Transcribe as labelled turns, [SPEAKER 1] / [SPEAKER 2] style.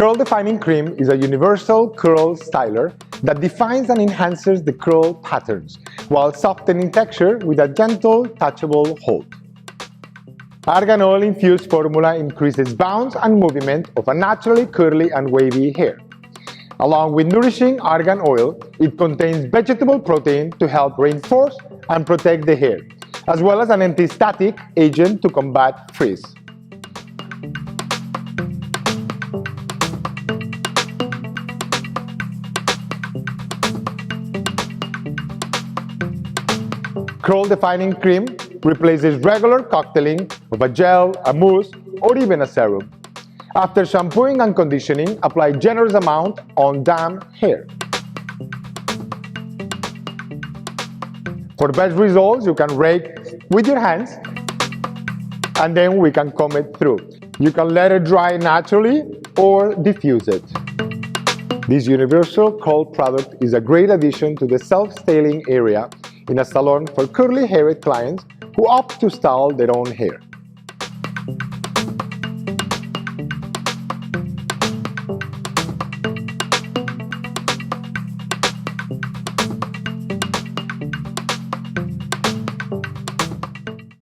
[SPEAKER 1] Curl Defining Cream is a universal curl styler that defines and enhances the curl patterns while softening texture with a gentle, touchable hold. Argan oil infused formula increases bounce and movement of a naturally curly and wavy hair. Along with nourishing argan oil, it contains vegetable protein to help reinforce and protect the hair, as well as an anti-static agent to combat frizz. Curl Defining Cream replaces regular cocktailing of a gel, a mousse, or even a serum. After shampooing and conditioning, apply generous amount on damp hair. For best results, you can rake with your hands and then we can comb it through. You can let it dry naturally or diffuse it. This universal curl product is a great addition to the self-styling area in a salon for curly-haired clients who opt to style their own hair.